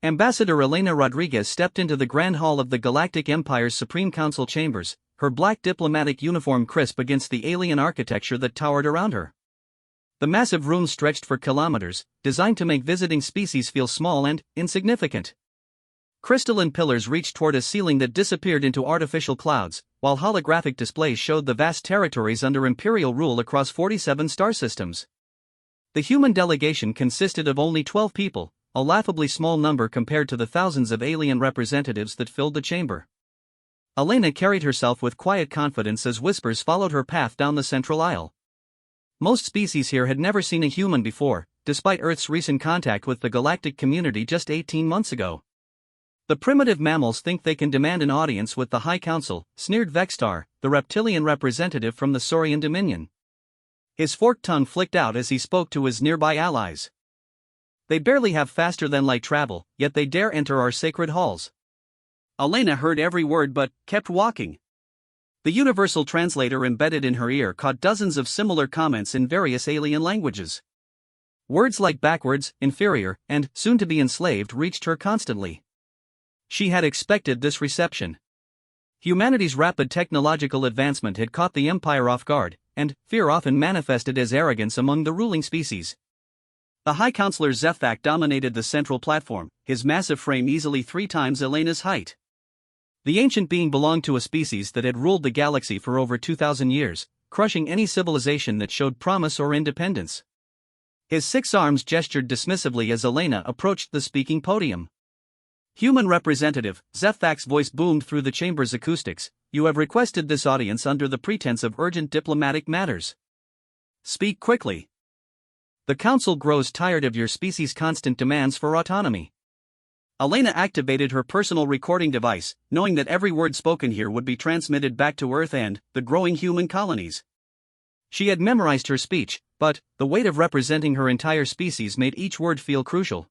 Ambassador Elena Rodriguez stepped into the Grand Hall of the Galactic Empire's Supreme Council chambers, her black diplomatic uniform crisp against the alien architecture that towered around her. The massive rooms stretched for kilometers, designed to make visiting species feel small and insignificant. Crystalline pillars reached toward a ceiling that disappeared into artificial clouds, while holographic displays showed the vast territories under Imperial rule across 47 star systems. The human delegation consisted of only 12 people, a laughably small number compared to the thousands of alien representatives that filled the chamber. Elena carried herself with quiet confidence as whispers followed her path down the central aisle. Most species here had never seen a human before, despite Earth's recent contact with the galactic community just 18 months ago. The primitive mammals think they can demand an audience with the High Council, sneered Vextar, the reptilian representative from the Saurian Dominion. His forked tongue flicked out as he spoke to his nearby allies. They barely have faster-than-light travel, yet they dare enter our sacred halls. Elena heard every word but kept walking. The universal translator embedded in her ear caught dozens of similar comments in various alien languages. Words like backwards, inferior, and soon-to-be enslaved reached her constantly. She had expected this reception. Humanity's rapid technological advancement had caught the Empire off guard, and fear often manifested as arrogance among the ruling species. The High Counselor Zefthak dominated the central platform, his massive frame easily 3 times Elena's height. The ancient being belonged to a species that had ruled the galaxy for over 2,000 years, crushing any civilization that showed promise or independence. His 6 arms gestured dismissively as Elena approached the speaking podium. Human representative, Zefthak's voice boomed through the chamber's acoustics. You have requested this audience under the pretense of urgent diplomatic matters. Speak quickly. The council grows tired of your species' constant demands for autonomy. Elena activated her personal recording device, knowing that every word spoken here would be transmitted back to Earth and the growing human colonies. She had memorized her speech, but the weight of representing her entire species made each word feel crucial.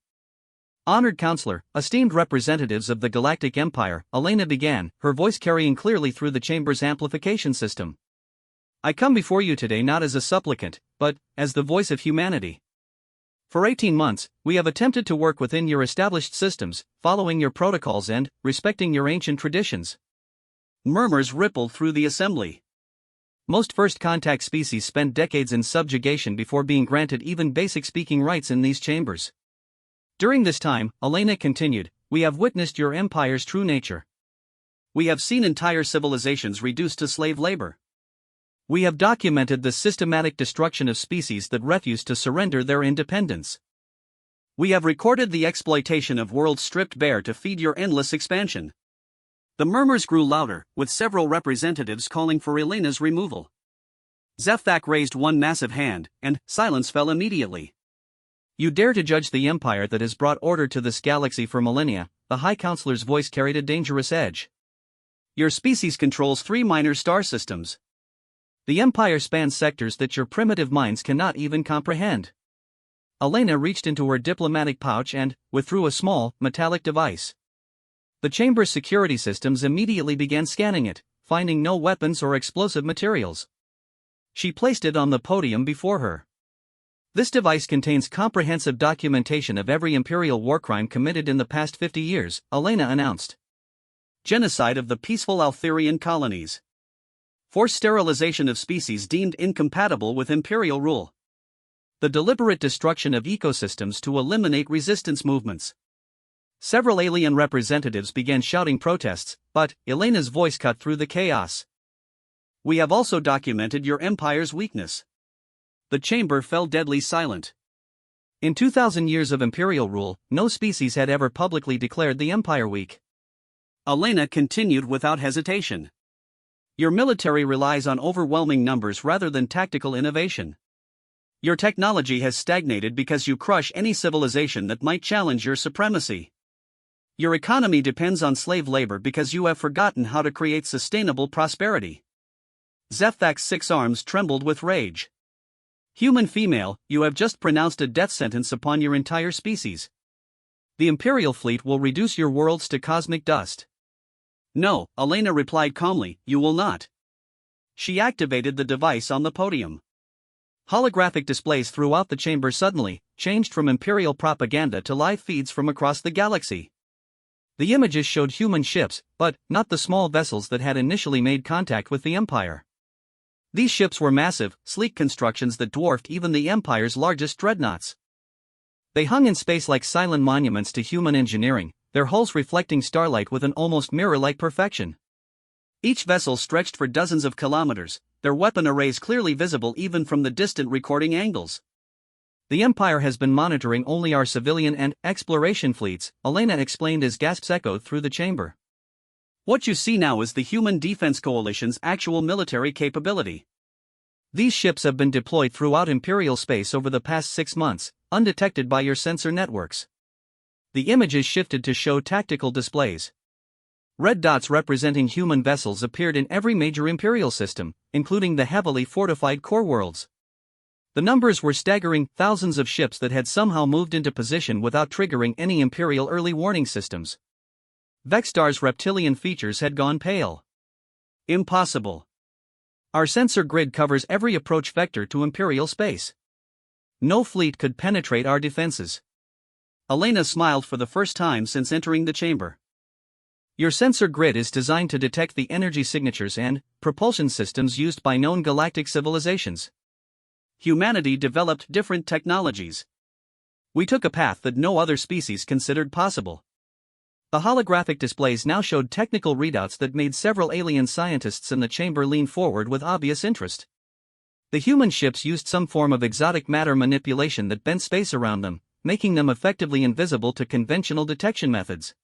Honored Counselor, esteemed representatives of the Galactic Empire, Elena began, her voice carrying clearly through the chamber's amplification system. I come before you today not as a supplicant, but as the voice of humanity. For 18 months, we have attempted to work within your established systems, following your protocols and respecting your ancient traditions. Murmurs rippled through the assembly. Most first-contact species spent decades in subjugation before being granted even basic speaking rights in these chambers. During this time, Elena continued, we have witnessed your empire's true nature. We have seen entire civilizations reduced to slave labor. We have documented the systematic destruction of species that refuse to surrender their independence. We have recorded the exploitation of worlds stripped bare to feed your endless expansion. The murmurs grew louder, with several representatives calling for Elena's removal. Zefthak raised one massive hand, and silence fell immediately. You dare to judge the empire that has brought order to this galaxy for millennia, the High Counselor's voice carried a dangerous edge. Your species controls 3 minor star systems. The empire spans sectors that your primitive minds cannot even comprehend. Elena reached into her diplomatic pouch and withdrew a small, metallic device. The chamber's security systems immediately began scanning it, finding no weapons or explosive materials. She placed it on the podium before her. This device contains comprehensive documentation of every Imperial war crime committed in the past 50 years, Elena announced. Genocide of the peaceful Altherian colonies. Forced sterilization of species deemed incompatible with Imperial rule. The deliberate destruction of ecosystems to eliminate resistance movements. Several alien representatives began shouting protests, but Elena's voice cut through the chaos. We have also documented your empire's weakness. The chamber fell deadly silent. In 2,000 years of Imperial rule, no species had ever publicly declared the empire weak. Elena continued without hesitation. Your military relies on overwhelming numbers rather than tactical innovation. Your technology has stagnated because you crush any civilization that might challenge your supremacy. Your economy depends on slave labor because you have forgotten how to create sustainable prosperity. Zefthak's 6 arms trembled with rage. Human female, you have just pronounced a death sentence upon your entire species. The Imperial fleet will reduce your worlds to cosmic dust. No, Elena replied calmly, you will not. She activated the device on the podium. Holographic displays throughout the chamber suddenly changed from Imperial propaganda to live feeds from across the galaxy. The images showed human ships, but not the small vessels that had initially made contact with the Empire. These ships were massive, sleek constructions that dwarfed even the Empire's largest dreadnoughts. They hung in space like silent monuments to human engineering, their hulls reflecting starlight with an almost mirror-like perfection. Each vessel stretched for dozens of kilometers, their weapon arrays clearly visible even from the distant recording angles. The Empire has been monitoring only our civilian and exploration fleets, Elena explained as gasps echoed through the chamber. What you see now is the Human Defense Coalition's actual military capability. These ships have been deployed throughout Imperial space over the past 6 months, undetected by your sensor networks. The images shifted to show tactical displays. Red dots representing human vessels appeared in every major Imperial system, including the heavily fortified core worlds. The numbers were staggering, thousands of ships that had somehow moved into position without triggering any Imperial early warning systems. Vexstar's reptilian features had gone pale. Impossible. Our sensor grid covers every approach vector to Imperial space. No fleet could penetrate our defenses. Elena smiled for the first time since entering the chamber. Your sensor grid is designed to detect the energy signatures and propulsion systems used by known galactic civilizations. Humanity developed different technologies. We took a path that no other species considered possible. The holographic displays now showed technical readouts that made several alien scientists in the chamber lean forward with obvious interest. The human ships used some form of exotic matter manipulation that bent space around them, making them effectively invisible to conventional detection methods.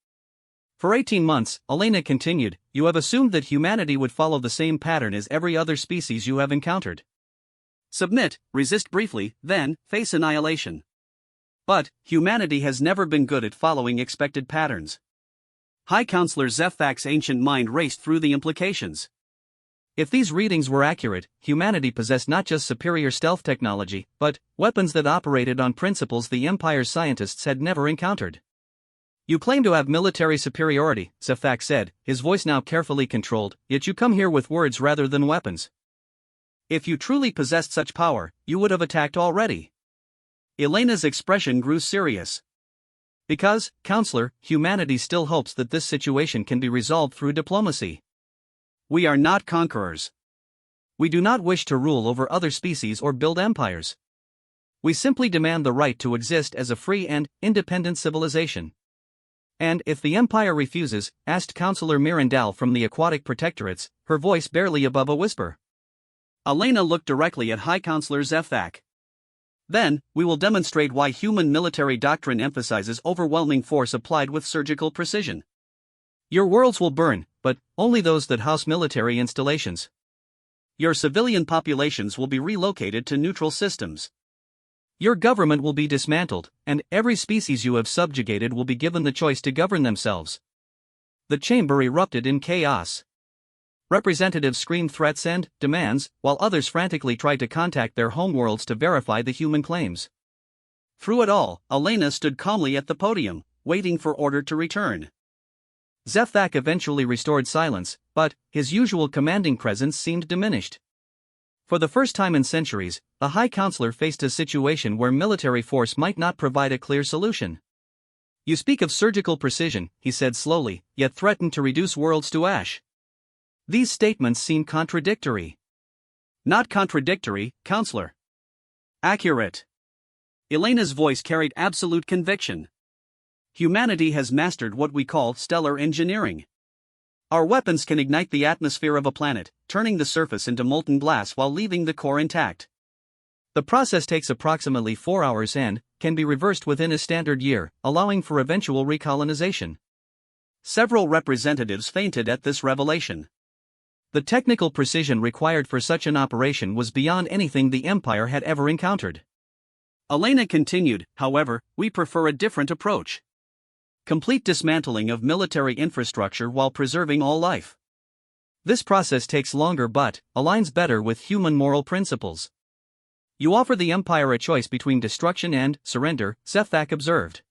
For 18 months, Elena continued, you have assumed that humanity would follow the same pattern as every other species you have encountered. Submit, resist briefly, then face annihilation. But humanity has never been good at following expected patterns. High Counselor Zefthak's ancient mind raced through the implications. If these readings were accurate, humanity possessed not just superior stealth technology, but weapons that operated on principles the Empire's scientists had never encountered. You claim to have military superiority, Zefthak said, his voice now carefully controlled, yet you come here with words rather than weapons. If you truly possessed such power, you would have attacked already. Elena's expression grew serious. Because, Counselor, humanity still hopes that this situation can be resolved through diplomacy. We are not conquerors. We do not wish to rule over other species or build empires. We simply demand the right to exist as a free and independent civilization. And if the Empire refuses, asked Counselor Mirandal from the Aquatic Protectorates, her voice barely above a whisper. Elena looked directly at High Counselor Zefthak. Then, we will demonstrate why human military doctrine emphasizes overwhelming force applied with surgical precision. Your worlds will burn, but only those that house military installations. Your civilian populations will be relocated to neutral systems. Your government will be dismantled, and every species you have subjugated will be given the choice to govern themselves. The chamber erupted in chaos. Representatives screamed threats and demands, while others frantically tried to contact their homeworlds to verify the human claims. Through it all, Elena stood calmly at the podium, waiting for order to return. Zefthak eventually restored silence, but his usual commanding presence seemed diminished. For the first time in centuries, the High Counselor faced a situation where military force might not provide a clear solution. You speak of surgical precision, he said slowly, yet threatened to reduce worlds to ash. These statements seem contradictory. Not contradictory, Counselor. Accurate. Elena's voice carried absolute conviction. Humanity has mastered what we call stellar engineering. Our weapons can ignite the atmosphere of a planet, turning the surface into molten glass while leaving the core intact. The process takes approximately 4 hours and can be reversed within a standard year, allowing for eventual recolonization. Several representatives fainted at this revelation. The technical precision required for such an operation was beyond anything the Empire had ever encountered. Elena continued, however, we prefer a different approach. Complete dismantling of military infrastructure while preserving all life. This process takes longer but aligns better with human moral principles. You offer the Empire a choice between destruction and surrender, Zefthak observed.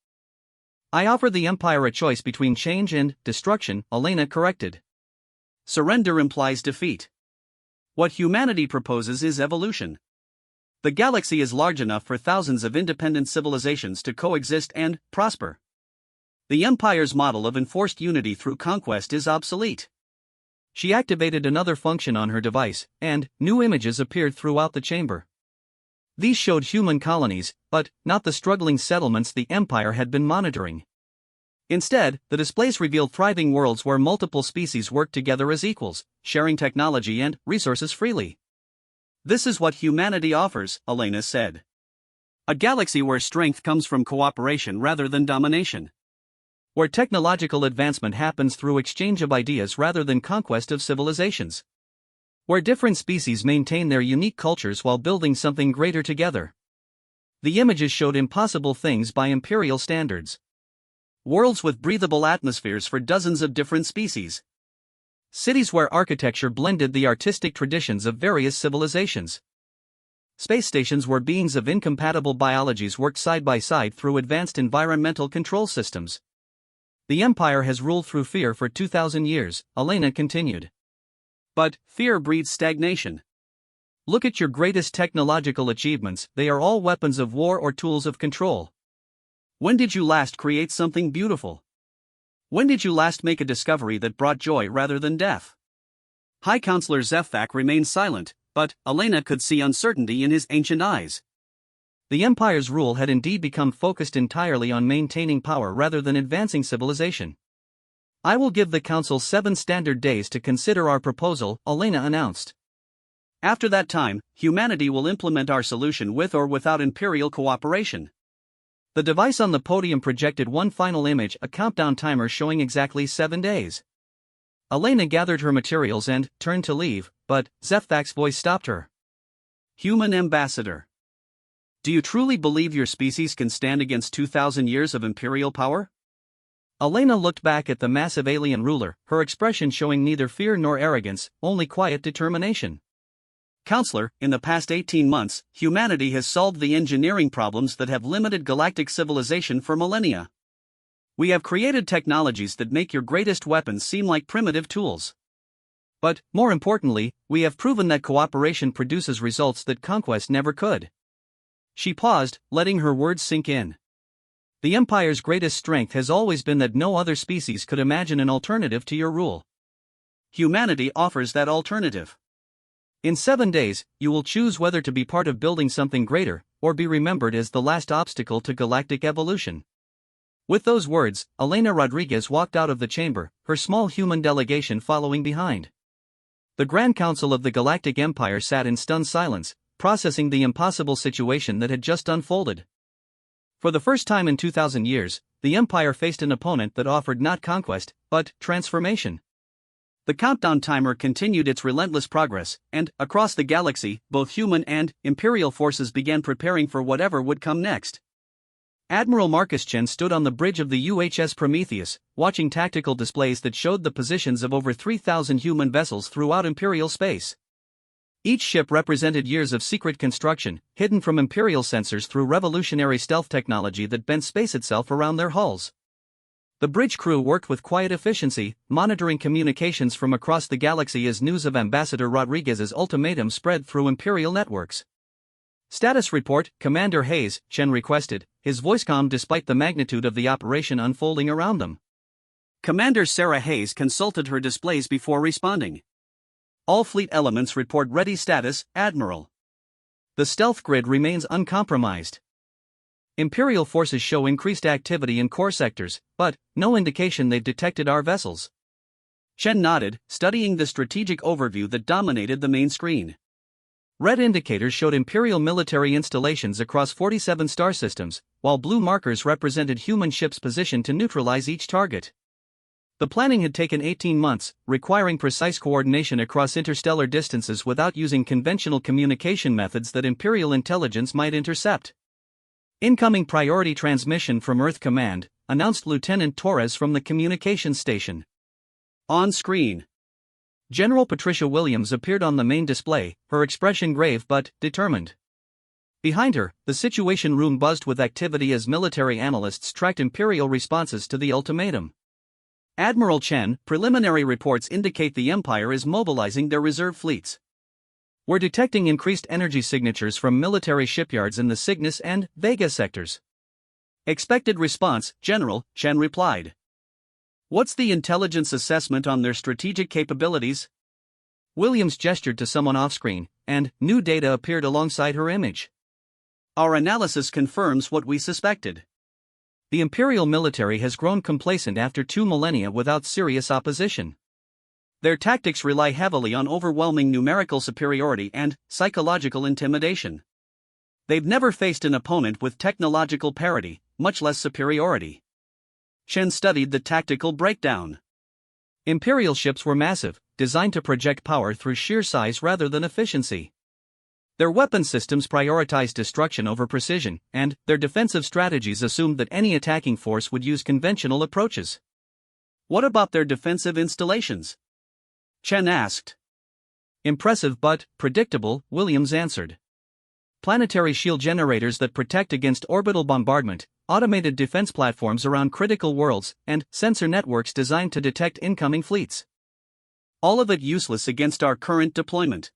I offer the Empire a choice between change and destruction, Elena corrected. Surrender implies defeat. What humanity proposes is evolution. The galaxy is large enough for thousands of independent civilizations to coexist and prosper. The Empire's model of enforced unity through conquest is obsolete. She activated another function on her device, and new images appeared throughout the chamber. These showed human colonies, but not the struggling settlements the Empire had been monitoring. Instead, the displays revealed thriving worlds where multiple species worked together as equals, sharing technology and resources freely. "This is what humanity offers," Elena said. "A galaxy where strength comes from cooperation rather than domination. Where technological advancement happens through exchange of ideas rather than conquest of civilizations. Where different species maintain their unique cultures while building something greater together." The images showed impossible things by Imperial standards. Worlds with breathable atmospheres for dozens of different species. Cities where architecture blended the artistic traditions of various civilizations. Space stations where beings of incompatible biologies worked side by side through advanced environmental control systems. "The Empire has ruled through fear for 2,000 years, Elena continued. "But fear breeds stagnation. Look at your greatest technological achievements, they are all weapons of war or tools of control. When did you last create something beautiful? When did you last make a discovery that brought joy rather than death?" High Counselor Zefthak remained silent, but Elena could see uncertainty in his ancient eyes. The Empire's rule had indeed become focused entirely on maintaining power rather than advancing civilization. "I will give the Council 7 standard days to consider our proposal," Elena announced. "After that time, humanity will implement our solution with or without Imperial cooperation." The device on the podium projected one final image, a countdown timer showing exactly 7 days. Elena gathered her materials and turned to leave, but Zefthak's voice stopped her. "Human ambassador. Do you truly believe your species can stand against 2,000 years of Imperial power?" Elena looked back at the massive alien ruler, her expression showing neither fear nor arrogance, only quiet determination. "Counselor, in the past 18 months, humanity has solved the engineering problems that have limited galactic civilization for millennia. We have created technologies that make your greatest weapons seem like primitive tools. But, more importantly, we have proven that cooperation produces results that conquest never could." She paused, letting her words sink in. "The Empire's greatest strength has always been that no other species could imagine an alternative to your rule. Humanity offers that alternative. In 7 days, you will choose whether to be part of building something greater, or be remembered as the last obstacle to galactic evolution." With those words, Elena Rodriguez walked out of the chamber, her small human delegation following behind. The Grand Council of the Galactic Empire sat in stunned silence, processing the impossible situation that had just unfolded. For the first time in 2,000 years, the Empire faced an opponent that offered not conquest, but transformation. The countdown timer continued its relentless progress, and, across the galaxy, both human and Imperial forces began preparing for whatever would come next. Admiral Marcus Chen stood on the bridge of the UHS Prometheus, watching tactical displays that showed the positions of over 3,000 human vessels throughout Imperial space. Each ship represented years of secret construction, hidden from Imperial sensors through revolutionary stealth technology that bent space itself around their hulls. The bridge crew worked with quiet efficiency, monitoring communications from across the galaxy as news of Ambassador Rodriguez's ultimatum spread through Imperial networks. "Status report, Commander Hayes," Chen requested, his voice calm despite the magnitude of the operation unfolding around them. Commander Sarah Hayes consulted her displays before responding. "All fleet elements report ready status, Admiral. The stealth grid remains uncompromised. Imperial forces show increased activity in core sectors, but no indication they've detected our vessels." Chen nodded, studying the strategic overview that dominated the main screen. Red indicators showed Imperial military installations across 47 star systems, while blue markers represented human ships positioned to neutralize each target. The planning had taken 18 months, requiring precise coordination across interstellar distances without using conventional communication methods that Imperial intelligence might intercept. "Incoming priority transmission from Earth Command," announced Lieutenant Torres from the communications station. On screen, General Patricia Williams appeared on the main display, her expression grave but determined. Behind her, the Situation Room buzzed with activity as military analysts tracked Imperial responses to the ultimatum. "Admiral Chen, preliminary reports indicate the Empire is mobilizing their reserve fleets. We're detecting increased energy signatures from military shipyards in the Cygnus and Vega sectors. Expected response, General, Chen replied. What's the intelligence assessment on their strategic capabilities? Williams gestured to someone off-screen, and new data appeared alongside her image. Our analysis confirms what we suspected. The Imperial military has grown complacent after 2 millennia without serious opposition. Their tactics rely heavily on overwhelming numerical superiority and psychological intimidation. They've never faced an opponent with technological parity, much less superiority. Chen studied the tactical breakdown. Imperial ships were massive, designed to project power through sheer size rather than efficiency. Their weapon systems prioritized destruction over precision, and their defensive strategies assumed that any attacking force would use conventional approaches. What about their defensive installations? Chen asked. Impressive but predictable, Williams answered. Planetary shield generators that protect against orbital bombardment, automated defense platforms around critical worlds, and sensor networks designed to detect incoming fleets. All of it useless against our current deployment.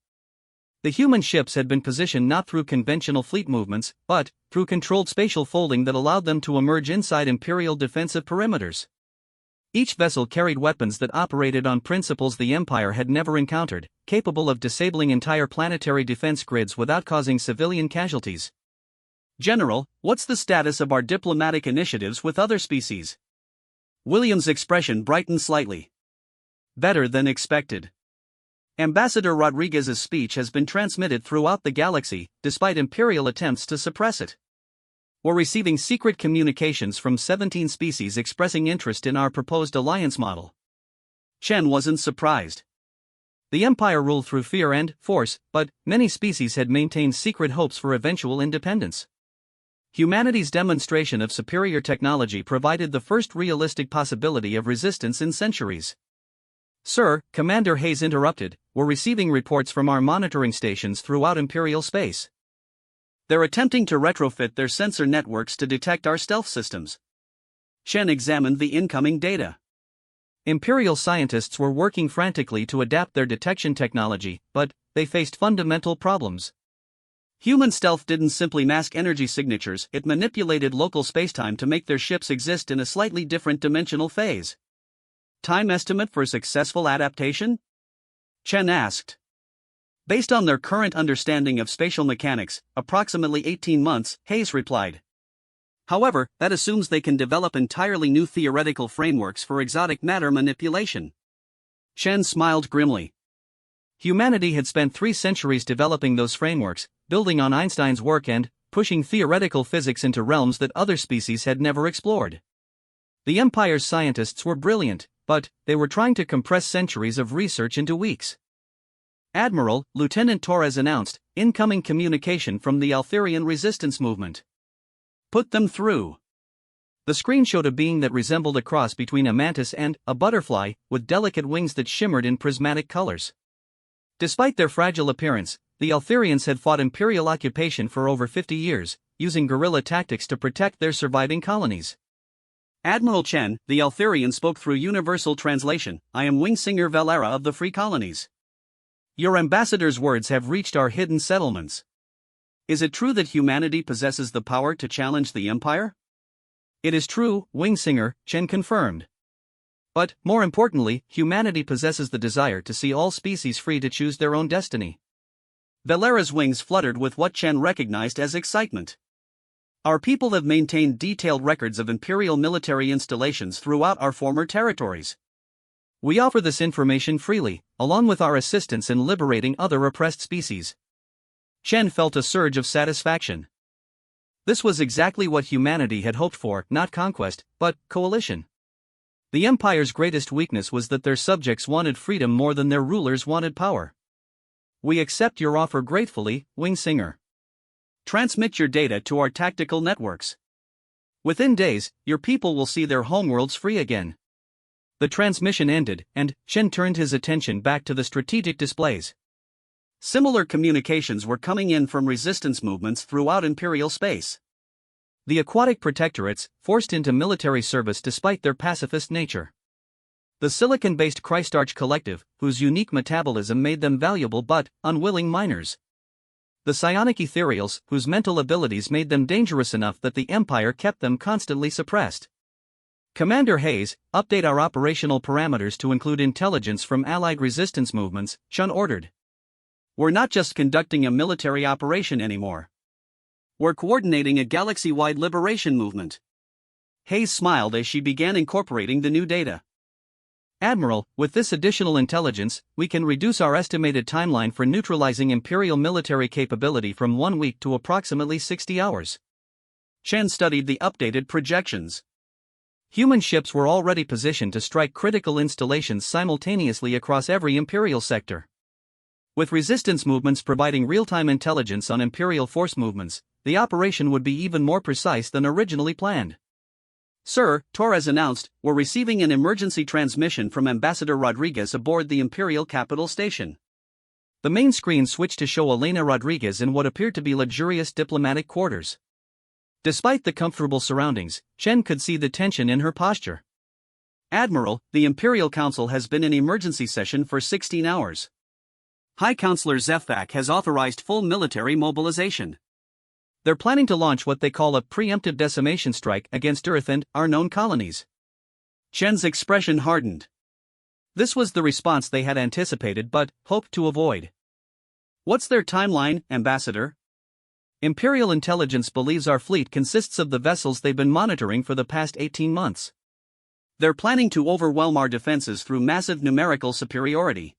The human ships had been positioned not through conventional fleet movements, but through controlled spatial folding that allowed them to emerge inside Imperial defensive perimeters. Each vessel carried weapons that operated on principles the Empire had never encountered, capable of disabling entire planetary defense grids without causing civilian casualties. General, what's the status of our diplomatic initiatives with other species? Williams' expression brightened slightly. Better than expected. Ambassador Rodriguez's speech has been transmitted throughout the galaxy, despite Imperial attempts to suppress it. We're receiving secret communications from 17 species expressing interest in our proposed alliance model. Chen wasn't surprised. The Empire ruled through fear and force, but many species had maintained secret hopes for eventual independence. Humanity's demonstration of superior technology provided the first realistic possibility of resistance in centuries. Sir, Commander Hayes interrupted, we're receiving reports from our monitoring stations throughout Imperial space. They're attempting to retrofit their sensor networks to detect our stealth systems. Chen examined the incoming data. Imperial scientists were working frantically to adapt their detection technology, but they faced fundamental problems. Human stealth didn't simply mask energy signatures, it manipulated local spacetime to make their ships exist in a slightly different dimensional phase. Time estimate for successful adaptation? Chen asked. Based on their current understanding of spatial mechanics, approximately 18 months, Hayes replied. However, that assumes they can develop entirely new theoretical frameworks for exotic matter manipulation. Chen smiled grimly. Humanity had spent 3 centuries developing those frameworks, building on Einstein's work and pushing theoretical physics into realms that other species had never explored. The Empire's scientists were brilliant, but they were trying to compress centuries of research into weeks. Admiral, Lieutenant Torres announced, incoming communication from the Altherian resistance movement. Put them through. The screen showed a being that resembled a cross between a mantis and a butterfly, with delicate wings that shimmered in prismatic colors. Despite their fragile appearance, the Altherians had fought Imperial occupation for over 50 years, using guerrilla tactics to protect their surviving colonies. Admiral Chen, the Altherian spoke through universal translation, I am Wingsinger Valera of the Free Colonies. Your ambassador's words have reached our hidden settlements. Is it true that humanity possesses the power to challenge the Empire? It is true, Wingsinger, Chen confirmed. But, more importantly, humanity possesses the desire to see all species free to choose their own destiny. Valera's wings fluttered with what Chen recognized as excitement. Our people have maintained detailed records of Imperial military installations throughout our former territories. We offer this information freely, along with our assistance in liberating other oppressed species. Chen felt a surge of satisfaction. This was exactly what humanity had hoped for, not conquest, but coalition. The Empire's greatest weakness was that their subjects wanted freedom more than their rulers wanted power. We accept your offer gratefully, Wingsinger. Transmit your data to our tactical networks. Within days, your people will see their homeworlds free again. The transmission ended, and Chen turned his attention back to the strategic displays. Similar communications were coming in from resistance movements throughout Imperial space. The aquatic protectorates, forced into military service despite their pacifist nature. the silicon-based Christarch collective, whose unique metabolism made them valuable but unwilling miners. The psionic ethereals, whose mental abilities made them dangerous enough that the Empire kept them constantly suppressed. Commander Hayes, update our operational parameters to include intelligence from Allied resistance movements, Chun ordered. We're not just conducting a military operation anymore. We're coordinating a galaxy-wide liberation movement. Hayes smiled as she began incorporating the new data. Admiral, with this additional intelligence, we can reduce our estimated timeline for neutralizing Imperial military capability from 1 week to approximately 60 hours. Chen studied the updated projections. Human ships were already positioned to strike critical installations simultaneously across every Imperial sector. With resistance movements providing real-time intelligence on Imperial force movements, the operation would be even more precise than originally planned. Sir, Torres announced, we're receiving an emergency transmission from Ambassador Rodriguez aboard the Imperial Capital Station. The main screen switched to show Elena Rodriguez in what appeared to be luxurious diplomatic quarters. Despite the comfortable surroundings, Chen could see the tension in her posture. Admiral, the Imperial Council has been in emergency session for 16 hours. High Counselor Zefak has authorized full military mobilization. They're planning to launch what they call a preemptive decimation strike against Earth and our known colonies. Chen's expression hardened. This was the response they had anticipated but hoped to avoid. What's their timeline, Ambassador? Imperial intelligence believes our fleet consists of the vessels they've been monitoring for the past 18 months. They're planning to overwhelm our defenses through massive numerical superiority.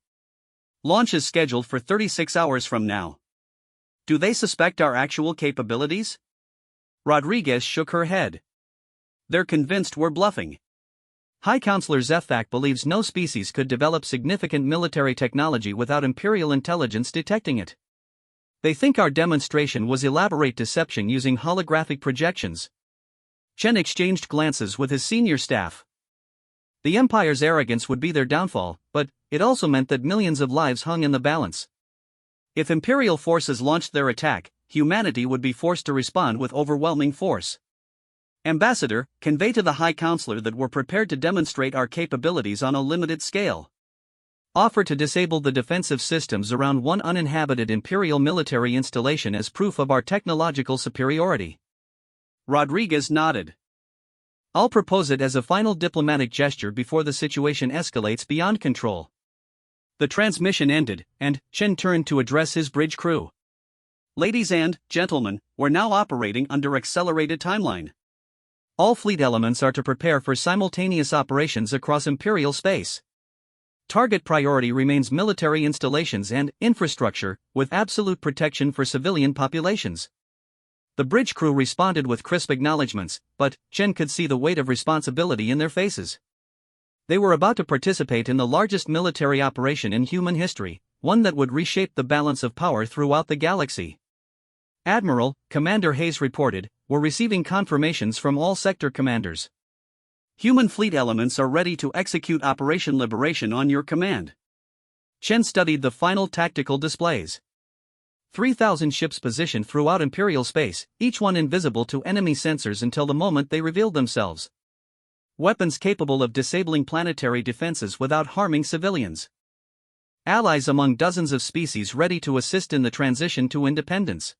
Launch is scheduled for 36 hours from now. Do they suspect our actual capabilities? Rodriguez shook her head. They're convinced we're bluffing. High Counselor Zefak believes no species could develop significant military technology without Imperial intelligence detecting it. They think our demonstration was elaborate deception using holographic projections. Chen exchanged glances with his senior staff. The Empire's arrogance would be their downfall, but it also meant that millions of lives hung in the balance. If Imperial forces launched their attack, humanity would be forced to respond with overwhelming force. Ambassador, convey to the High Counselor that we're prepared to demonstrate our capabilities on a limited scale. Offer to disable the defensive systems around one uninhabited Imperial military installation as proof of our technological superiority. Rodriguez nodded. I'll propose it as a final diplomatic gesture before the situation escalates beyond control. The transmission ended, and Chen turned to address his bridge crew. Ladies and gentlemen, we're now operating under accelerated timeline. All fleet elements are to prepare for simultaneous operations across Imperial space. Target priority remains military installations and infrastructure, with absolute protection for civilian populations. The bridge crew responded with crisp acknowledgments, but Chen could see the weight of responsibility in their faces. They were about to participate in the largest military operation in human history, one that would reshape the balance of power throughout the galaxy. Admiral, Commander Hayes reported, we're receiving confirmations from all sector commanders. Human fleet elements are ready to execute Operation Liberation on your command. Chen studied the final tactical displays. 3,000 ships positioned throughout Imperial space, each one invisible to enemy sensors until the moment they revealed themselves. Weapons capable of disabling planetary defenses without harming civilians. Allies among dozens of species ready to assist in the transition to independence.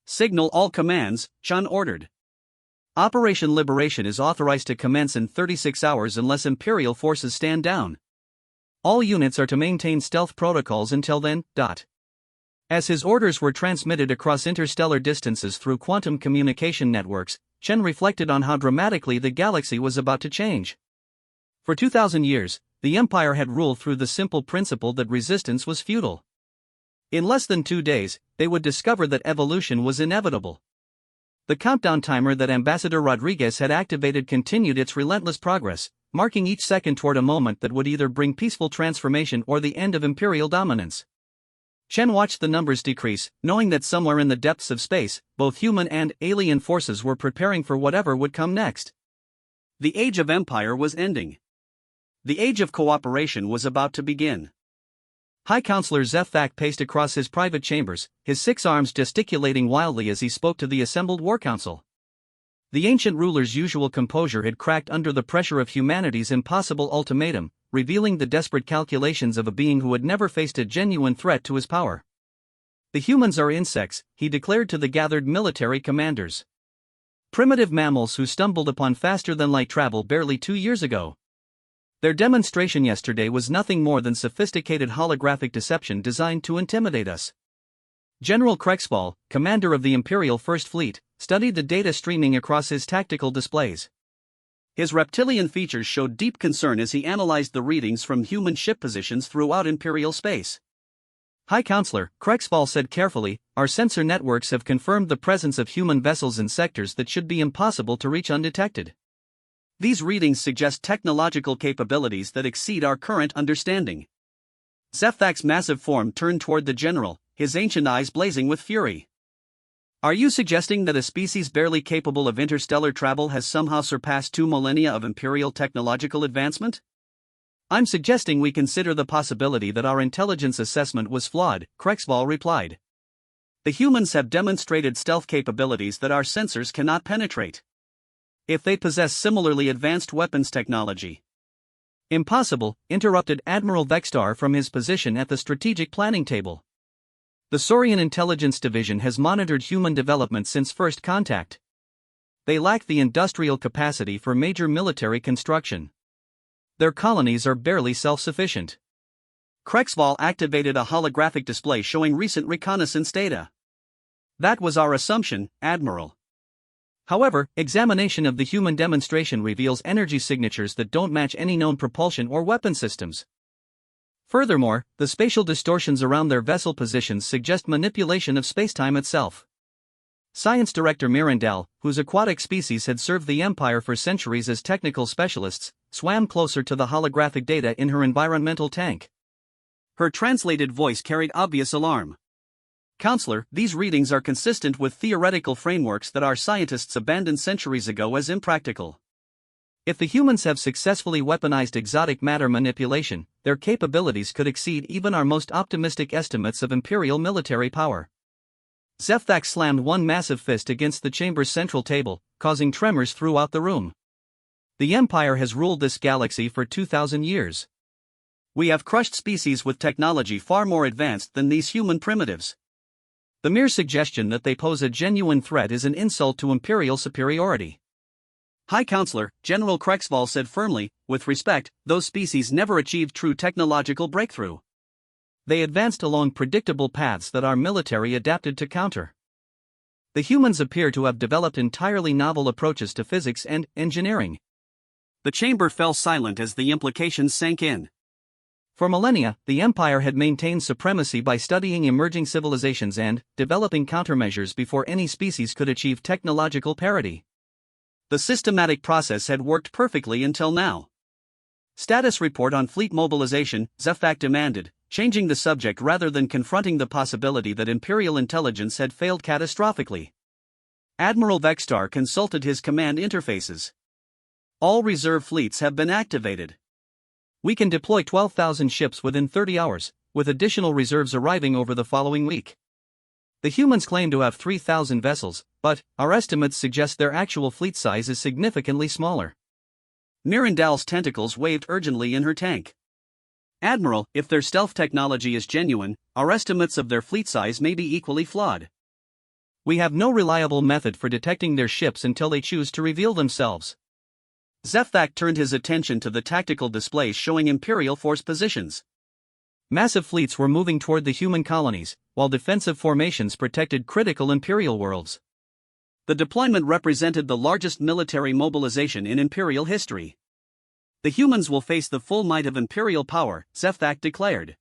Signal all commands, Chun ordered. Operation Liberation is authorized to commence in 36 hours unless Imperial forces stand down. All units are to maintain stealth protocols until then. As his orders were transmitted across interstellar distances through quantum communication networks, Chen reflected on how dramatically the galaxy was about to change. For 2,000 years, the Empire had ruled through the simple principle that resistance was futile. In less than 2 days, they would discover that evolution was inevitable. The countdown timer that Ambassador Rodriguez had activated continued its relentless progress, marking each second toward a moment that would either bring peaceful transformation or the end of Imperial dominance. Chen watched the numbers decrease, knowing that somewhere in the depths of space, both human and alien forces were preparing for whatever would come next. The age of empire was ending. The age of cooperation was about to begin. High Counselor Zefak paced across his private chambers, his 6 arms gesticulating wildly as he spoke to the assembled war council. The ancient ruler's usual composure had cracked under the pressure of humanity's impossible ultimatum, revealing the desperate calculations of a being who had never faced a genuine threat to his power. The humans are insects, he declared to the gathered military commanders. Primitive mammals who stumbled upon faster-than-light travel barely 2 years ago. Their demonstration yesterday was nothing more than sophisticated holographic deception designed to intimidate us. General Krexball, commander of the Imperial First Fleet, studied the data streaming across his tactical displays. His reptilian features showed deep concern as he analyzed the readings from human ship positions throughout Imperial space. High Counselor, Krexball said carefully, our sensor networks have confirmed the presence of human vessels in sectors that should be impossible to reach undetected. These readings suggest technological capabilities that exceed our current understanding. Zefthak's massive form turned toward the general, his ancient eyes blazing with fury. Are you suggesting that a species barely capable of interstellar travel has somehow surpassed 2 millennia of Imperial technological advancement? I'm suggesting we consider the possibility that our intelligence assessment was flawed, Krexball replied. The humans have demonstrated stealth capabilities that our sensors cannot penetrate. If they possess similarly advanced weapons technology. Impossible, interrupted Admiral Vextar from his position at the strategic planning table. The Saurian Intelligence Division has monitored human development since first contact. They lack the industrial capacity for major military construction. Their colonies are barely self-sufficient. Krexball activated a holographic display showing recent reconnaissance data. That was our assumption, Admiral. However, examination of the human demonstration reveals energy signatures that don't match any known propulsion or weapon systems. Furthermore, the spatial distortions around their vessel positions suggest manipulation of spacetime itself. Science Director Mirandel, whose aquatic species had served the Empire for centuries as technical specialists, swam closer to the holographic data in her environmental tank. Her translated voice carried obvious alarm. Counselor, these readings are consistent with theoretical frameworks that our scientists abandoned centuries ago as impractical. If the humans have successfully weaponized exotic matter manipulation, their capabilities could exceed even our most optimistic estimates of Imperial military power. Zefthak slammed one massive fist against the chamber's central table, causing tremors throughout the room. The Empire has ruled this galaxy for 2,000 years. We have crushed species with technology far more advanced than these human primitives. The mere suggestion that they pose a genuine threat is an insult to Imperial superiority. High Counselor, General Krexball said firmly, with respect, those species never achieved true technological breakthrough. They advanced along predictable paths that our military adapted to counter. The humans appear to have developed entirely novel approaches to physics and engineering. The chamber fell silent as the implications sank in. For millennia, the Empire had maintained supremacy by studying emerging civilizations and developing countermeasures before any species could achieve technological parity. The systematic process had worked perfectly until now. Status report on fleet mobilization, Zefthak demanded, changing the subject rather than confronting the possibility that Imperial intelligence had failed catastrophically. Admiral Vextar consulted his command interfaces. All reserve fleets have been activated. We can deploy 12,000 ships within 30 hours, with additional reserves arriving over the following week. The humans claim to have 3,000 vessels, but our estimates suggest their actual fleet size is significantly smaller. Mirandal's tentacles waved urgently in her tank. Admiral, if their stealth technology is genuine, our estimates of their fleet size may be equally flawed. We have no reliable method for detecting their ships until they choose to reveal themselves. Zefthak turned his attention to the tactical displays showing Imperial force positions. Massive fleets were moving toward the human colonies, while defensive formations protected critical Imperial worlds. The deployment represented the largest military mobilization in Imperial history. The humans will face the full might of Imperial power, Zefthak declared.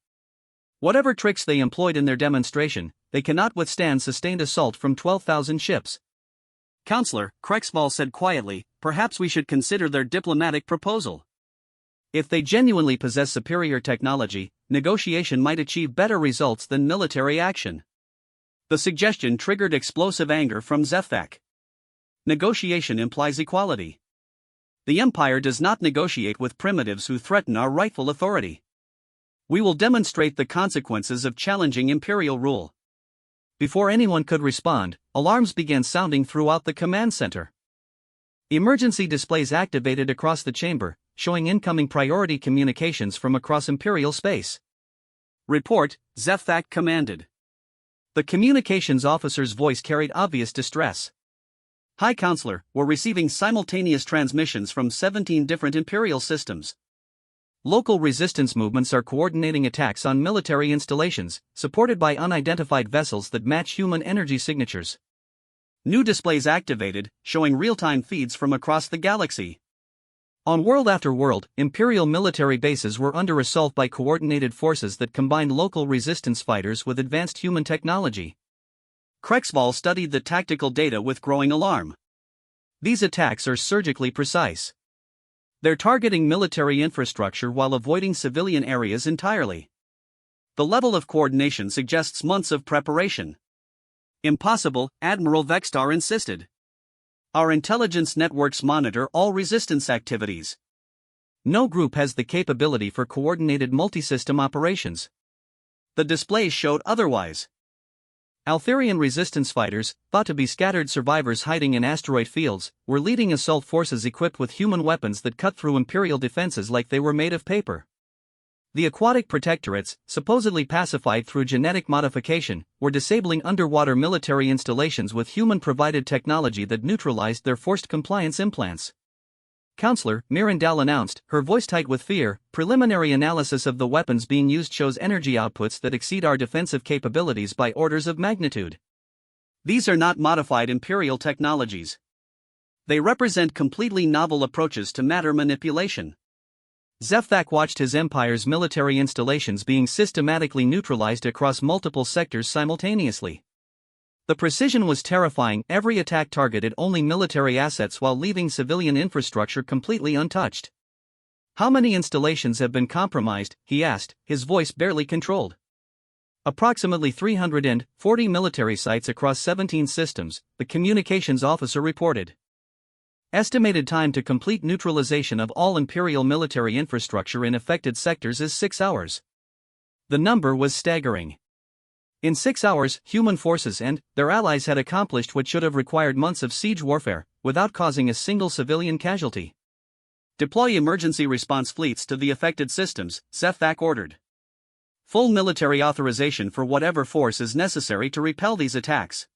Whatever tricks they employed in their demonstration, they cannot withstand sustained assault from 12,000 ships. Counselor, Krexball said quietly, perhaps we should consider their diplomatic proposal. If they genuinely possess superior technology, negotiation might achieve better results than military action. The suggestion triggered explosive anger from Zefthak. Negotiation implies equality. The Empire does not negotiate with primitives who threaten our rightful authority. We will demonstrate the consequences of challenging Imperial rule. Before anyone could respond, alarms began sounding throughout the command center. Emergency displays activated across the chamber, showing incoming priority communications from across Imperial space. Report, Zefthak commanded. The communications officer's voice carried obvious distress. High Counselor, we're receiving simultaneous transmissions from 17 different Imperial systems. Local resistance movements are coordinating attacks on military installations, supported by unidentified vessels that match human energy signatures. New displays activated, showing real-time feeds from across the galaxy. On world after world, Imperial military bases were under assault by coordinated forces that combined local resistance fighters with advanced human technology. Krexval studied the tactical data with growing alarm. These attacks are surgically precise. They're targeting military infrastructure while avoiding civilian areas entirely. The level of coordination suggests months of preparation. Impossible, Admiral Vextar insisted. Our intelligence networks monitor all resistance activities. No group has the capability for coordinated multi-system operations. The displays showed otherwise. Altherian resistance fighters, thought to be scattered survivors hiding in asteroid fields, were leading assault forces equipped with human weapons that cut through Imperial defenses like they were made of paper. The aquatic protectorates, supposedly pacified through genetic modification, were disabling underwater military installations with human-provided technology that neutralized their forced compliance implants. Counselor, Mirandal announced, her voice tight with fear, preliminary analysis of the weapons being used shows energy outputs that exceed our defensive capabilities by orders of magnitude. These are not modified Imperial technologies. They represent completely novel approaches to matter manipulation. Zefthak watched his Empire's military installations being systematically neutralized across multiple sectors simultaneously. The precision was terrifying. Every attack targeted only military assets while leaving civilian infrastructure completely untouched. How many installations have been compromised, he asked, his voice barely controlled. Approximately 340 military sites across 17 systems, the communications officer reported. Estimated time to complete neutralization of all Imperial military infrastructure in affected sectors is 6 hours. The number was staggering. In 6 hours, human forces and their allies had accomplished what should have required months of siege warfare, without causing a single civilian casualty. Deploy emergency response fleets to the affected systems, Zefthak ordered. Full military authorization for whatever force is necessary to repel these attacks.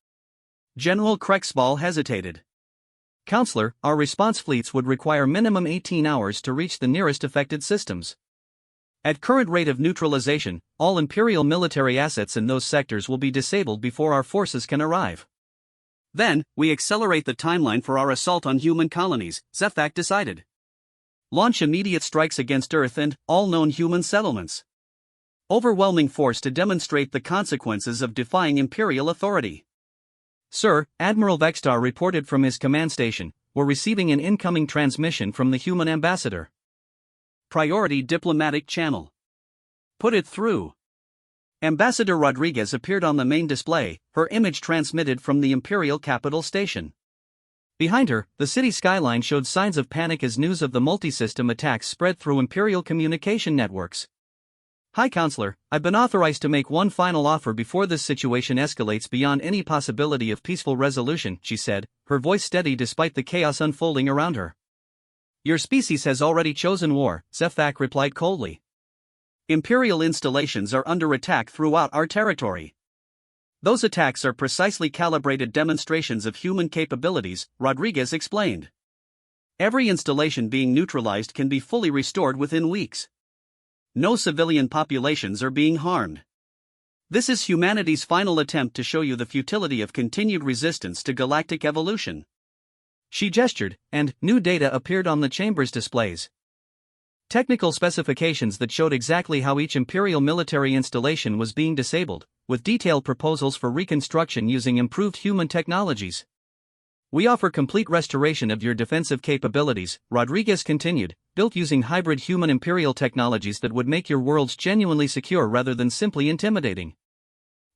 General Krexval hesitated. Counselor, our response fleets would require minimum 18 hours to reach the nearest affected systems. At current rate of neutralization, all Imperial military assets in those sectors will be disabled before our forces can arrive. Then, we accelerate the timeline for our assault on human colonies, Zefthak decided. Launch immediate strikes against Earth and all known human settlements. Overwhelming force to demonstrate the consequences of defying Imperial authority. Sir, Admiral Vextar reported from his command station, we're receiving an incoming transmission from the human ambassador. Priority diplomatic channel. Put it through. Ambassador Rodriguez appeared on the main display, her image transmitted from the Imperial Capital Station. Behind her, the city skyline showed signs of panic as news of the multi-system attacks spread through Imperial communication networks. High Counselor, I've been authorized to make one final offer before this situation escalates beyond any possibility of peaceful resolution, she said, her voice steady despite the chaos unfolding around her. Your species has already chosen war, Zefthak replied coldly. Imperial installations are under attack throughout our territory. Those attacks are precisely calibrated demonstrations of human capabilities, Rodriguez explained. Every installation being neutralized can be fully restored within weeks. No civilian populations are being harmed. This is humanity's final attempt to show you the futility of continued resistance to galactic evolution. She gestured, and new data appeared on the chamber's displays. Technical specifications that showed exactly how each Imperial military installation was being disabled, with detailed proposals for reconstruction using improved human technologies. We offer complete restoration of your defensive capabilities, Rodriguez continued, built using hybrid human Imperial technologies that would make your worlds genuinely secure rather than simply intimidating.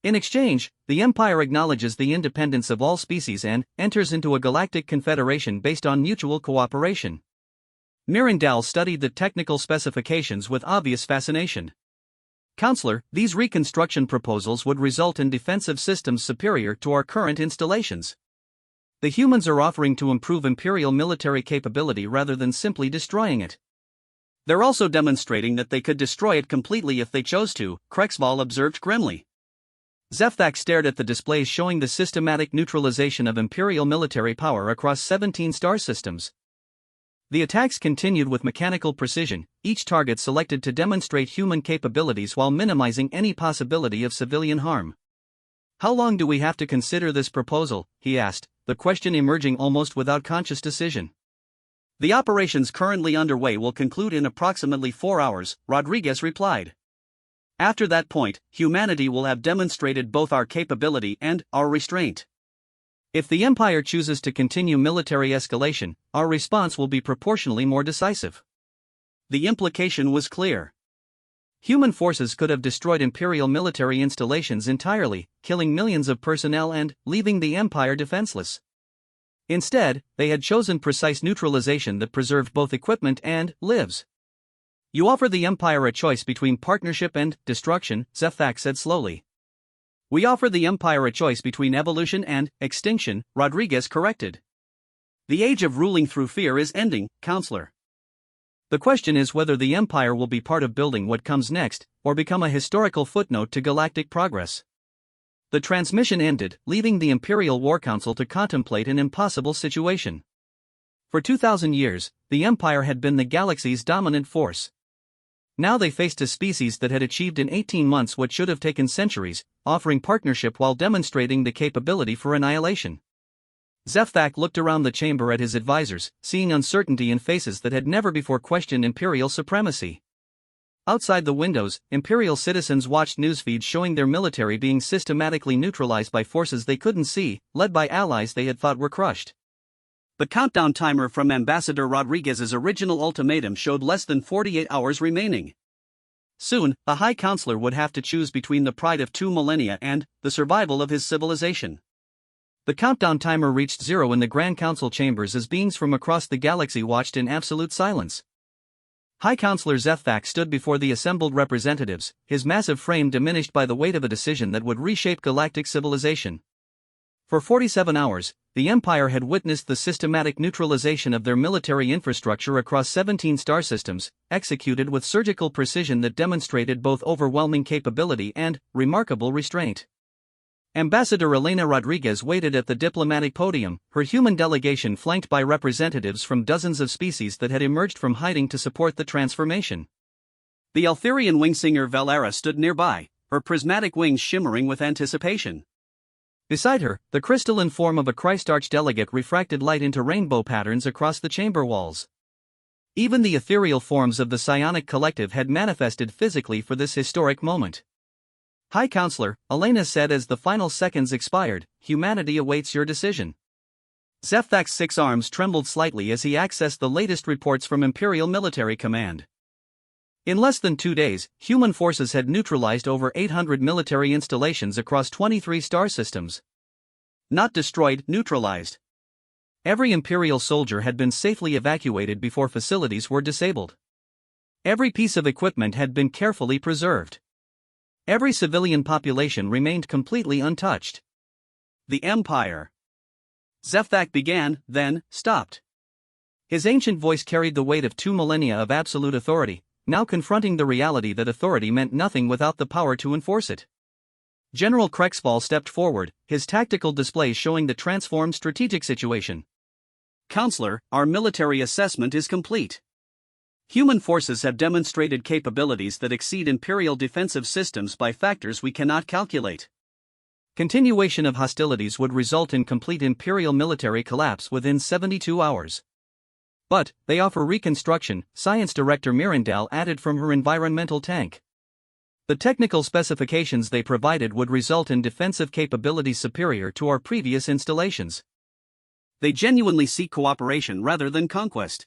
In exchange, the Empire acknowledges the independence of all species and enters into a galactic confederation based on mutual cooperation. Mirandal studied the technical specifications with obvious fascination. Counselor, these reconstruction proposals would result in defensive systems superior to our current installations. The humans are offering to improve Imperial military capability rather than simply destroying it. They're also demonstrating that they could destroy it completely if they chose to, Krexval observed grimly. Zefthak stared at the displays showing the systematic neutralization of Imperial military power across 17 star systems. The attacks continued with mechanical precision, each target selected to demonstrate human capabilities while minimizing any possibility of civilian harm. "How long do we have to consider this proposal?" he asked, the question emerging almost without conscious decision. "The operations currently underway will conclude in approximately 4 hours, Rodriguez replied. "After that point, humanity will have demonstrated both our capability and our restraint. If the Empire chooses to continue military escalation, our response will be proportionally more decisive." The implication was clear. Human forces could have destroyed Imperial military installations entirely, killing millions of personnel and leaving the Empire defenseless. Instead, they had chosen precise neutralization that preserved both equipment and lives. "You offer the Empire a choice between partnership and destruction," Zefthak said slowly. "We offer the Empire a choice between evolution and extinction," Rodriguez corrected. "The age of ruling through fear is ending, Counselor. The question is whether the Empire will be part of building what comes next, or become a historical footnote to galactic progress." The transmission ended, leaving the Imperial War Council to contemplate an impossible situation. For 2,000 years, the Empire had been the galaxy's dominant force. Now they faced a species that had achieved in 18 months what should have taken centuries, offering partnership while demonstrating the capability for annihilation. Zefthak looked around the chamber at his advisors, seeing uncertainty in faces that had never before questioned Imperial supremacy. Outside the windows, Imperial citizens watched newsfeeds showing their military being systematically neutralized by forces they couldn't see, led by allies they had thought were crushed. The countdown timer from Ambassador Rodriguez's original ultimatum showed less than 48 hours remaining. Soon, the High Counselor would have to choose between the pride of 2 millennia and the survival of his civilization. The countdown timer reached 0 in the Grand Council chambers as beings from across the galaxy watched in absolute silence. High Counselor Zefthak stood before the assembled representatives, his massive frame diminished by the weight of a decision that would reshape galactic civilization. For 47 hours, the Empire had witnessed the systematic neutralization of their military infrastructure across 17 star systems, executed with surgical precision that demonstrated both overwhelming capability and remarkable restraint. Ambassador Elena Rodriguez waited at the diplomatic podium, her human delegation flanked by representatives from dozens of species that had emerged from hiding to support the transformation. The Altherian wingsinger Valera stood nearby, her prismatic wings shimmering with anticipation. Beside her, the crystalline form of a Christ Archdelegate refracted light into rainbow patterns across the chamber walls. Even the ethereal forms of the psionic collective had manifested physically for this historic moment. "High Counselor," Elena said as the final seconds expired, "humanity awaits your decision." Zefthak's 6 arms trembled slightly as he accessed the latest reports from Imperial Military Command. In less than 2 days, human forces had neutralized over 800 military installations across 23 star systems. Not destroyed, neutralized. Every Imperial soldier had been safely evacuated before facilities were disabled. Every piece of equipment had been carefully preserved. Every civilian population remained completely untouched. The Empire. Zefthak began, then stopped. His ancient voice carried the weight of 2 millennia of absolute authority, now confronting the reality that authority meant nothing without the power to enforce it. General Krexval stepped forward, his tactical displays showing the transformed strategic situation. "Counselor, our military assessment is complete. Human forces have demonstrated capabilities that exceed Imperial defensive systems by factors we cannot calculate. Continuation of hostilities would result in complete Imperial military collapse within 72 hours. But they offer reconstruction," Science Director Mirandal added from her environmental tank. "The technical specifications they provided would result in defensive capabilities superior to our previous installations." They genuinely seek cooperation rather than conquest.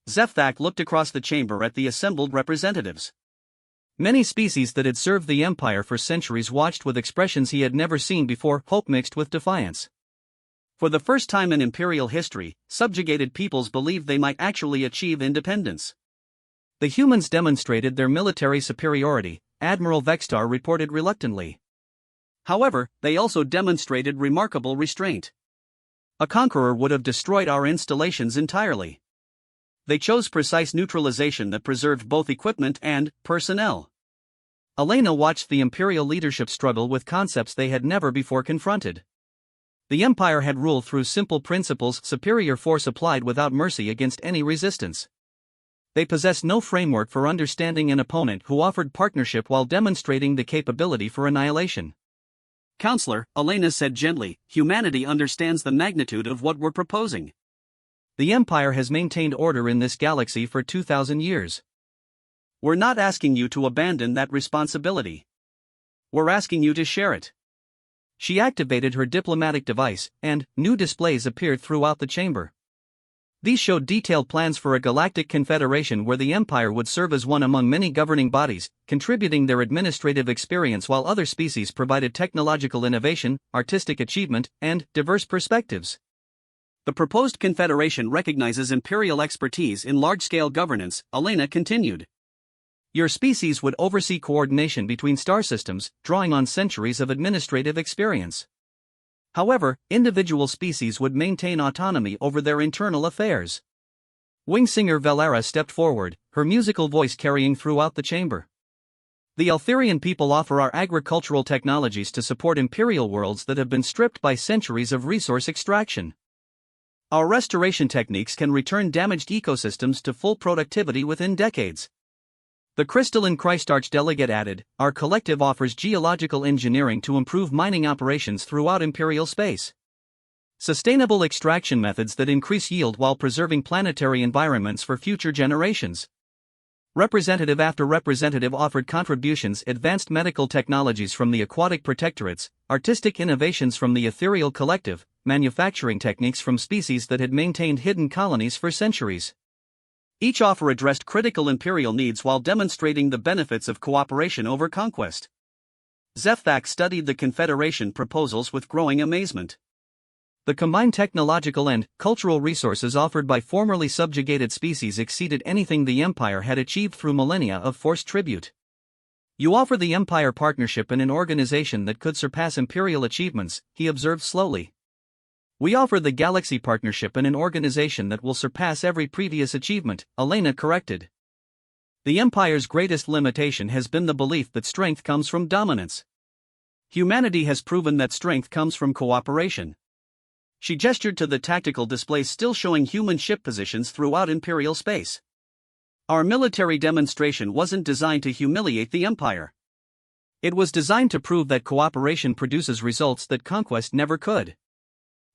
Zefthak looked across the chamber at the assembled representatives. Many species that had served the Empire for centuries watched with expressions he had never seen before, hope mixed with defiance. For the first time in Imperial history, subjugated peoples believed they might actually achieve independence. "The humans demonstrated their military superiority," Admiral Vextar reported reluctantly. "However, they also demonstrated remarkable restraint. A conqueror would have destroyed our installations entirely." they chose precise neutralization that preserved both equipment and personnel. Elena watched the Imperial leadership struggle with concepts they had never before confronted. The Empire had ruled through simple principles, superior force applied without mercy against any resistance. They possessed no framework for understanding an opponent who offered partnership while demonstrating the capability for annihilation. Counselor, Elena said gently, humanity understands the magnitude of what we're proposing. The Empire has maintained order in this galaxy for 2,000 years. We're not asking you to abandon that responsibility. We're asking you to share it. She activated her diplomatic device, and new displays appeared throughout the chamber. These showed detailed plans for a galactic confederation where the Empire would serve as one among many governing bodies, contributing their administrative experience while other species provided technological innovation, artistic achievement, and diverse perspectives. The proposed confederation recognizes Imperial expertise in large-scale governance, Elena continued. Your species would oversee coordination between star systems, drawing on centuries of administrative experience. However, individual species would maintain autonomy over their internal affairs. Wing singer Valera stepped forward, her musical voice carrying throughout the chamber. The Eltherian people offer our agricultural technologies to support Imperial worlds that have been stripped by centuries of resource extraction. Our restoration techniques can return damaged ecosystems to full productivity within decades. The crystalline Christarch delegate added, our collective offers geological engineering to improve mining operations throughout Imperial space. Sustainable extraction methods that increase yield while preserving planetary environments for future generations. Representative after representative offered contributions, advanced medical technologies from the aquatic protectorates, artistic innovations from the ethereal collective, manufacturing techniques from species that had maintained hidden colonies for centuries. Each offer addressed critical Imperial needs while demonstrating the benefits of cooperation over conquest. Zefthak studied the Confederation proposals with growing amazement. The combined technological and cultural resources offered by formerly subjugated species exceeded anything the Empire had achieved through millennia of forced tribute. You offer the Empire partnership in an organization that could surpass Imperial achievements, he observed slowly. We offer the Galaxy Partnership in an organization that will surpass every previous achievement, Elena corrected. The Empire's greatest limitation has been the belief that strength comes from dominance. Humanity has proven that strength comes from cooperation. She gestured to the tactical displays still showing human ship positions throughout Imperial space. Our military demonstration wasn't designed to humiliate the Empire. It was designed to prove that cooperation produces results that conquest never could.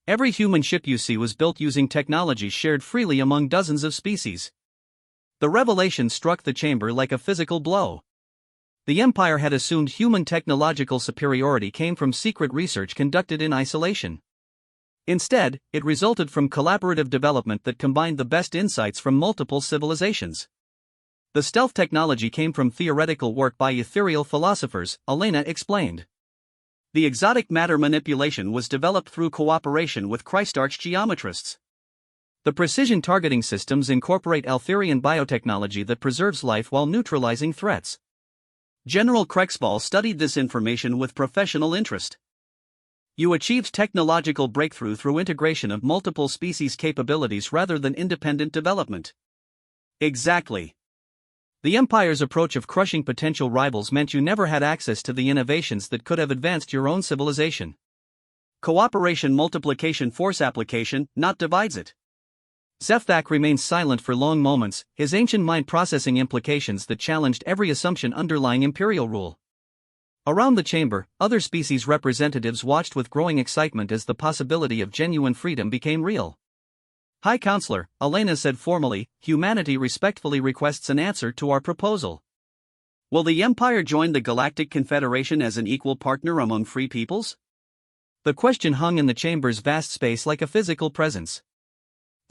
Every human ship you see was built using technology shared freely among dozens of species. The revelation struck the chamber like a physical blow. The Empire had assumed human technological superiority came from secret research conducted in isolation. Instead, it resulted from collaborative development that combined the best insights from multiple civilizations. The stealth technology came from theoretical work by ethereal philosophers, Elena explained. The exotic matter manipulation was developed through cooperation with Christarch geometrists. The precision targeting systems incorporate Eltherian biotechnology that preserves life while neutralizing threats. General Krexval studied this information with professional interest. You achieved technological breakthrough through integration of multiple species capabilities rather than independent development. Exactly. The Empire's approach of crushing potential rivals meant you never had access to the innovations that could have advanced your own civilization. Cooperation multiplication force application, not divides it. Zefthak remained silent for long moments, his ancient mind processing implications that challenged every assumption underlying Imperial rule. Around the chamber, other species representatives watched with growing excitement as the possibility of genuine freedom became real. High Counselor, Elena said formally, humanity respectfully requests an answer to our proposal. Will the Empire join the Galactic Confederation as an equal partner among free peoples? The question hung in the chamber's vast space like a physical presence.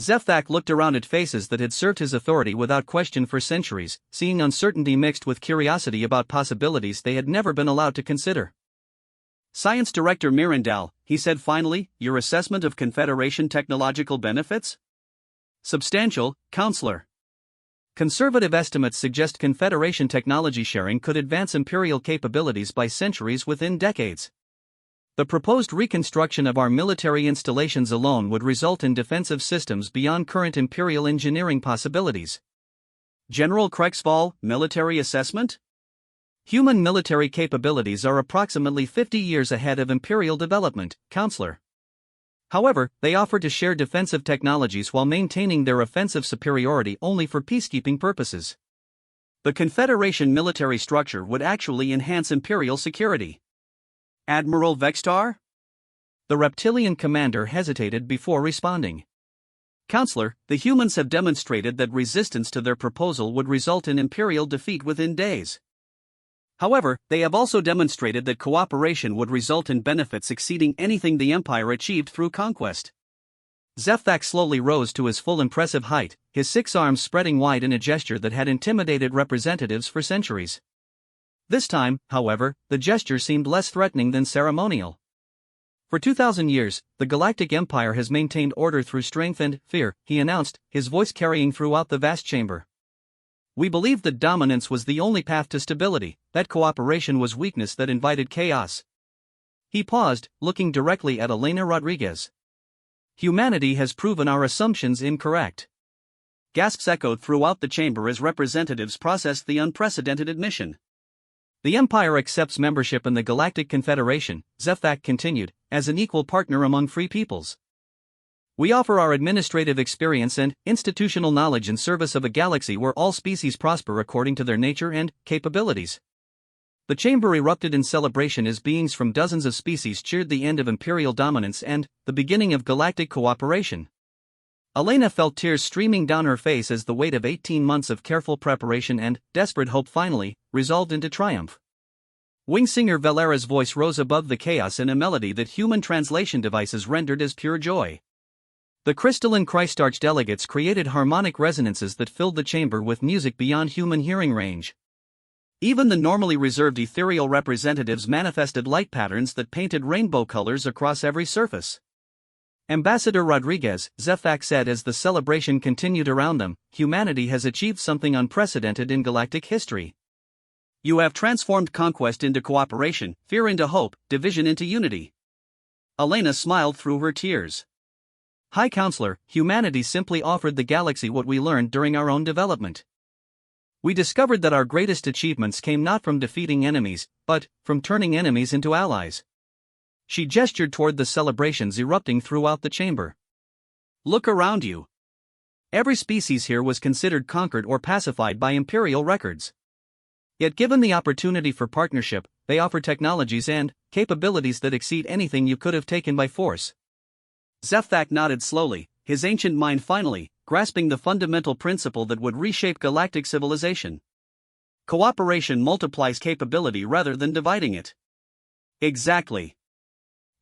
Zefthak looked around at faces that had served his authority without question for centuries, seeing uncertainty mixed with curiosity about possibilities they had never been allowed to consider. Science Director Mirandal, he said finally, your assessment of Confederation technological benefits? Substantial, Counselor. Conservative estimates suggest Confederation technology sharing could advance Imperial capabilities by centuries within decades. The proposed reconstruction of our military installations alone would result in defensive systems beyond current Imperial engineering possibilities. General Krexval, military assessment? Human military capabilities are approximately 50 years ahead of Imperial development, Counselor. However, they offer to share defensive technologies while maintaining their offensive superiority only for peacekeeping purposes. The Confederation military structure would actually enhance Imperial security. Admiral Vextar? The reptilian commander hesitated before responding. Counselor, the humans have demonstrated that resistance to their proposal would result in Imperial defeat within days. However, they have also demonstrated that cooperation would result in benefits exceeding anything the Empire achieved through conquest. Zefthak slowly rose to his full impressive height, his 6 arms spreading wide in a gesture that had intimidated representatives for centuries. This time, however, the gesture seemed less threatening than ceremonial. For 2,000 years, the Galactic Empire has maintained order through strength and fear, he announced, his voice carrying throughout the vast chamber. We believed that dominance was the only path to stability, that cooperation was weakness that invited chaos. He paused, looking directly at Elena Rodriguez. Humanity has proven our assumptions incorrect. Gasps echoed throughout the chamber as representatives processed the unprecedented admission. The Empire accepts membership in the Galactic Confederation, Zefthak continued, as an equal partner among free peoples. We offer our administrative experience and institutional knowledge in service of a galaxy where all species prosper according to their nature and capabilities. The chamber erupted in celebration as beings from dozens of species cheered the end of Imperial dominance and the beginning of galactic cooperation. Elena felt tears streaming down her face as the weight of 18 months of careful preparation and desperate hope finally resolved into triumph. Wing singer Valera's voice rose above the chaos in a melody that human translation devices rendered as pure joy. The crystalline Christarch delegates created harmonic resonances that filled the chamber with music beyond human hearing range. Even the normally reserved ethereal representatives manifested light patterns that painted rainbow colors across every surface. Ambassador Rodriguez, Zefthak said as the celebration continued around them, humanity has achieved something unprecedented in galactic history. You have transformed conquest into cooperation, fear into hope, division into unity. Elena smiled through her tears. High Counselor, humanity simply offered the galaxy what we learned during our own development. We discovered that our greatest achievements came not from defeating enemies, but from turning enemies into allies. She gestured toward the celebrations erupting throughout the chamber. Look around you. Every species here was considered conquered or pacified by Imperial records. Yet given the opportunity for partnership, they offer technologies and capabilities that exceed anything you could have taken by force. Zefthak nodded slowly, his ancient mind finally grasping the fundamental principle that would reshape galactic civilization. Cooperation multiplies capability rather than dividing it. Exactly.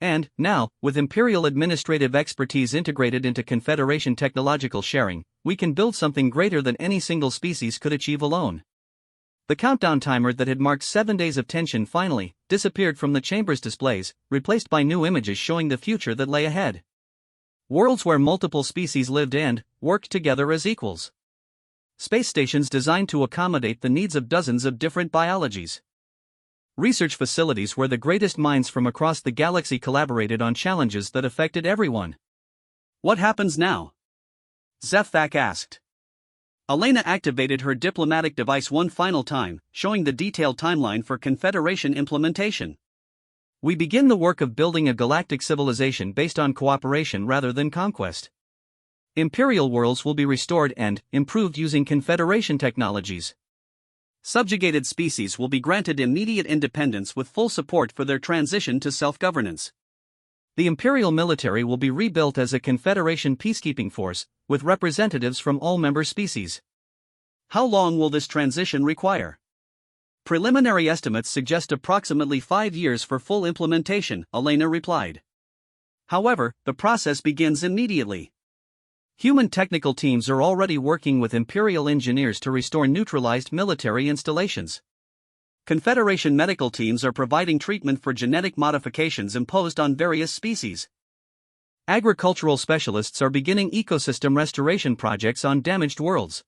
And, now, with Imperial administrative expertise integrated into Confederation technological sharing, we can build something greater than any single species could achieve alone. The countdown timer that had marked 7 days of tension finally disappeared from the chamber's displays, replaced by new images showing the future that lay ahead. Worlds where multiple species lived and worked together as equals. Space stations designed to accommodate the needs of dozens of different biologies. Research facilities where the greatest minds from across the galaxy collaborated on challenges that affected everyone. What happens now? Zefthak asked. Elena activated her diplomatic device one final time, showing the detailed timeline for Confederation implementation. We begin the work of building a galactic civilization based on cooperation rather than conquest. Imperial worlds will be restored and improved using Confederation technologies. Subjugated species will be granted immediate independence with full support for their transition to self-governance. The Imperial military will be rebuilt as a Confederation peacekeeping force, with representatives from all member species. How long will this transition require? Preliminary estimates suggest approximately 5 years for full implementation, Elena replied. However, the process begins immediately. Human technical teams are already working with Imperial engineers to restore neutralized military installations. Confederation medical teams are providing treatment for genetic modifications imposed on various species. Agricultural specialists are beginning ecosystem restoration projects on damaged worlds.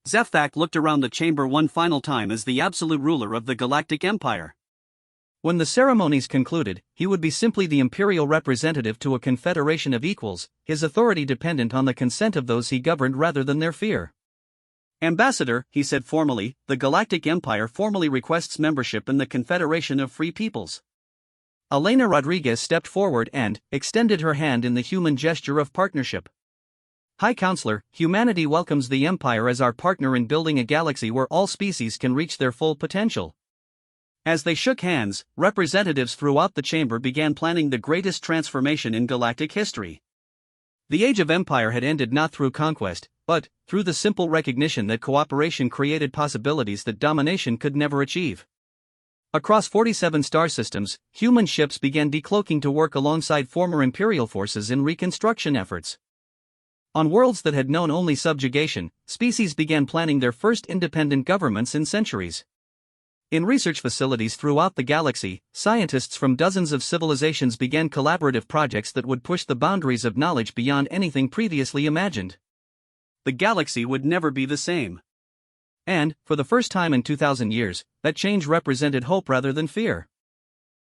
Zefthak looked around the chamber one final time as the absolute ruler of the Galactic Empire. When the ceremonies concluded, he would be simply the imperial representative to a confederation of equals, his authority dependent on the consent of those he governed rather than their fear. Ambassador, he said formally, the Galactic Empire formally requests membership in the Confederation of Free Peoples. Elena Rodriguez stepped forward and extended her hand in the human gesture of partnership. High Counselor, humanity welcomes the Empire as our partner in building a galaxy where all species can reach their full potential. As they shook hands, representatives throughout the chamber began planning the greatest transformation in galactic history. The Age of Empire had ended not through conquest, but through the simple recognition that cooperation created possibilities that domination could never achieve. Across 47 star systems, human ships began decloaking to work alongside former Imperial forces in reconstruction efforts. On worlds that had known only subjugation, species began planning their first independent governments in centuries. In research facilities throughout the galaxy, scientists from dozens of civilizations began collaborative projects that would push the boundaries of knowledge beyond anything previously imagined. The galaxy would never be the same. And, for the first time in 2,000 years, that change represented hope rather than fear.